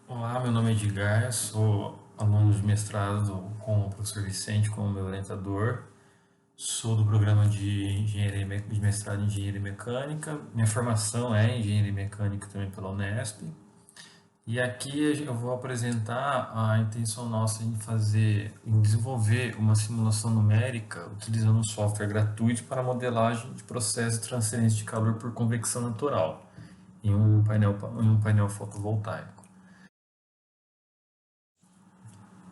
Olá, meu nome é Edgar, sou aluno de mestrado com o professor Vicente como meu orientador. Sou do programa de mestrado em Engenharia Mecânica. Minha formação é em Engenharia Mecânica também pela Unesp. E aqui eu vou apresentar a intenção nossa em desenvolver uma simulação numérica utilizando um software gratuito para modelagem de processo de transferência de calor por convecção natural em um painel fotovoltaico.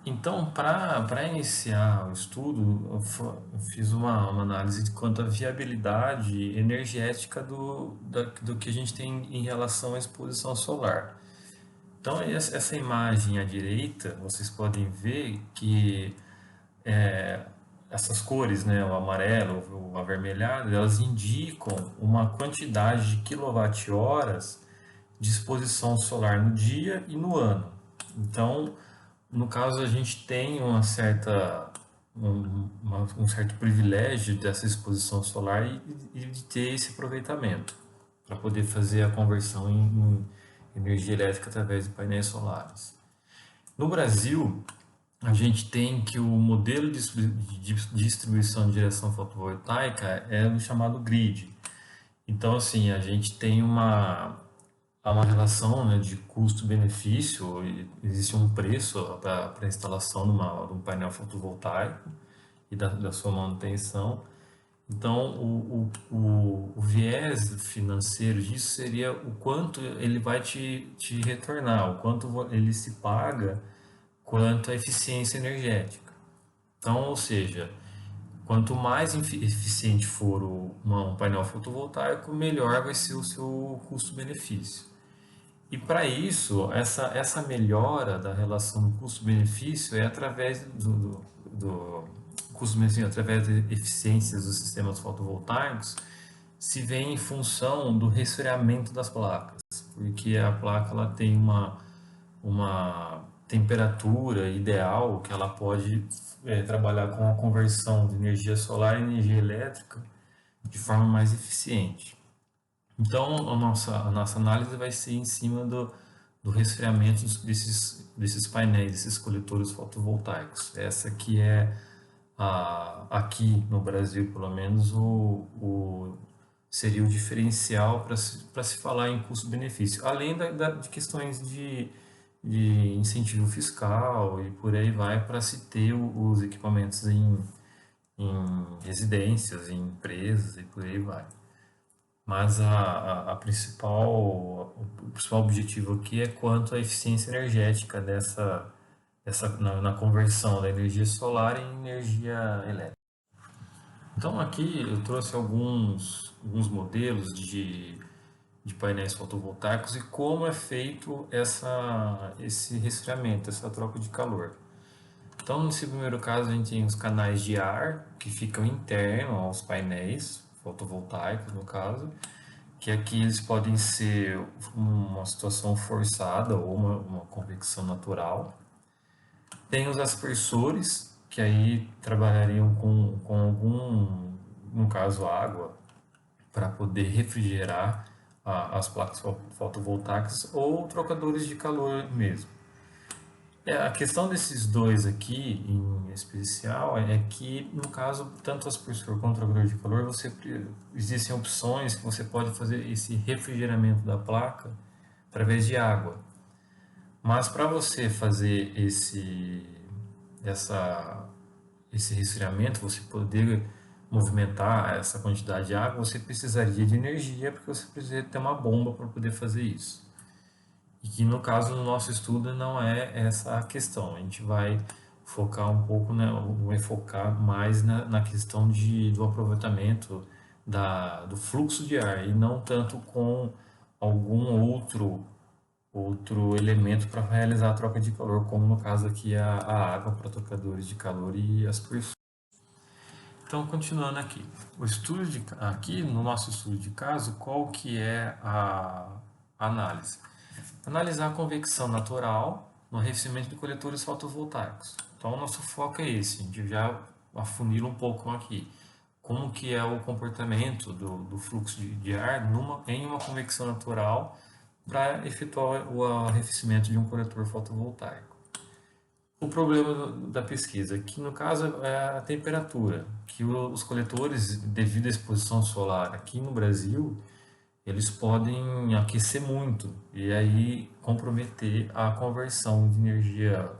Então, para iniciar o estudo, eu fiz uma análise de quanto à viabilidade energética do que a gente tem em relação à exposição solar. Então, essa imagem à direita, vocês podem ver que essas cores, né, o amarelo, o avermelhado, elas indicam uma quantidade de quilowatt-horas de exposição solar no dia e no ano. Então, no caso, a gente tem um certo privilégio dessa exposição solar e de ter esse aproveitamento para poder fazer a conversão em energia elétrica através de painéis solares. No Brasil, a gente tem que o modelo de distribuição de geração fotovoltaica é o chamado grid. Então, assim, a gente tem há uma relação, né, de custo-benefício, existe um preço para a instalação de um painel fotovoltaico e da sua manutenção. Então, o viés financeiro disso seria o quanto ele vai te retornar, o quanto ele se paga quanto à eficiência energética. Então, ou seja, quanto mais eficiente for um painel fotovoltaico, melhor vai ser o seu custo-benefício. E para isso, essa melhora da relação custo-benefício é através do custo-benefício, através da eficiências dos sistemas fotovoltaicos, se vê em função do resfriamento das placas, porque a placa ela tem uma temperatura ideal que ela pode trabalhar com a conversão de energia solar em energia elétrica de forma mais eficiente. Então, a nossa análise vai ser em cima do resfriamento desses painéis, desses coletores fotovoltaicos. Essa que é, aqui no Brasil, pelo menos, seria o diferencial para se falar em custo-benefício, além de questões de incentivo fiscal e por aí vai, para se ter os equipamentos em residências, em empresas e por aí vai. Mas o principal objetivo aqui é quanto à eficiência energética na conversão da energia solar em energia elétrica. Então aqui eu trouxe alguns modelos de painéis fotovoltaicos e como é feito esse resfriamento, essa troca de calor. Então, nesse primeiro caso, a gente tem os canais de ar que ficam internos aos painéis fotovoltaicos, no caso, que aqui eles podem ser uma situação forçada ou uma convecção natural. Tem os aspersores, que aí trabalhariam com algum, no caso, água, para poder refrigerar as placas fotovoltaicas ou trocadores de calor mesmo. A questão desses dois aqui, em especial, é que, no caso, tanto aspersor quanto trocador de calor, existem opções que você pode fazer esse refrigeramento da placa através de água. Mas para você fazer essa, esse resfriamento, você poder movimentar essa quantidade de água, você precisaria de energia, porque você precisa ter uma bomba para poder fazer isso. E que no caso do nosso estudo não é essa a questão. A gente vai focar um pouco, né, vai focar mais na questão do aproveitamento do fluxo de ar e não tanto com algum outro elemento para realizar a troca de calor, como no caso aqui a água para trocadores de calor e as pessoas. Então, continuando aqui, aqui no nosso estudo de caso, qual que é a análise? Analisar a convecção natural no revestimento de coletores fotovoltaicos. Então, o nosso foco é esse, a gente já afunila um pouco aqui. Como que é o comportamento do fluxo de ar em uma convecção natural para efetuar o arrefecimento de um coletor fotovoltaico. O problema da pesquisa, que no caso é a temperatura, que os coletores, devido à exposição solar aqui no Brasil, eles podem aquecer muito e aí comprometer a conversão de energia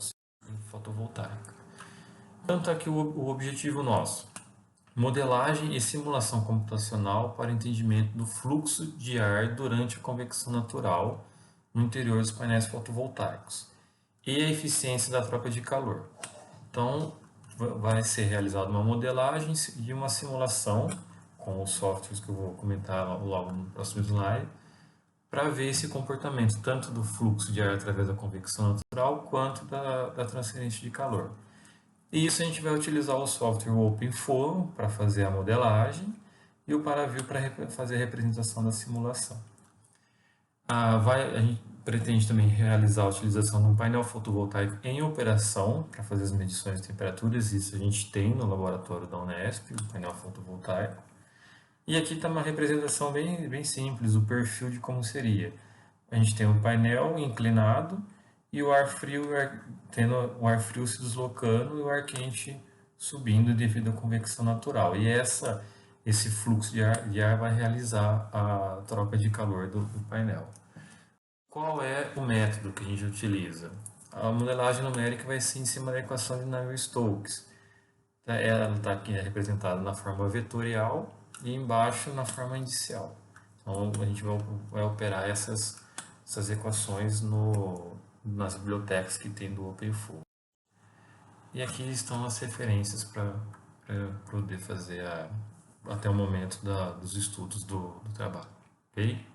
fotovoltaica. Tanto é que o objetivo nosso, modelagem e simulação computacional para entendimento do fluxo de ar durante a convecção natural no interior dos painéis fotovoltaicos e a eficiência da troca de calor. Então, vai ser realizada uma modelagem e uma simulação com os softwares que eu vou comentar logo no próximo slide, para ver esse comportamento tanto do fluxo de ar através da convecção natural quanto da transferência de calor. E isso a gente vai utilizar o software OpenFOAM para fazer a modelagem e o ParaView para fazer a representação da simulação. A gente pretende também realizar a utilização de um painel fotovoltaico em operação para fazer as medições de temperaturas. Isso a gente tem no laboratório da Unesp, o painel fotovoltaico. E aqui está uma representação bem simples, o perfil de como seria. A gente tem um painel inclinado e o ar frio, tendo o ar frio se deslocando e o ar quente subindo devido à convecção natural. E esse fluxo de ar vai realizar a troca de calor do painel. Qual é o método que a gente utiliza? A modelagem numérica vai ser em cima da equação de Navier-Stokes. Ela está aqui representada na forma vetorial e embaixo na forma indicial. Então a gente vai operar essas equações nas bibliotecas que tem do OpenFOAM. E aqui estão as referências para poder fazer até o momento dos estudos do trabalho. Ok?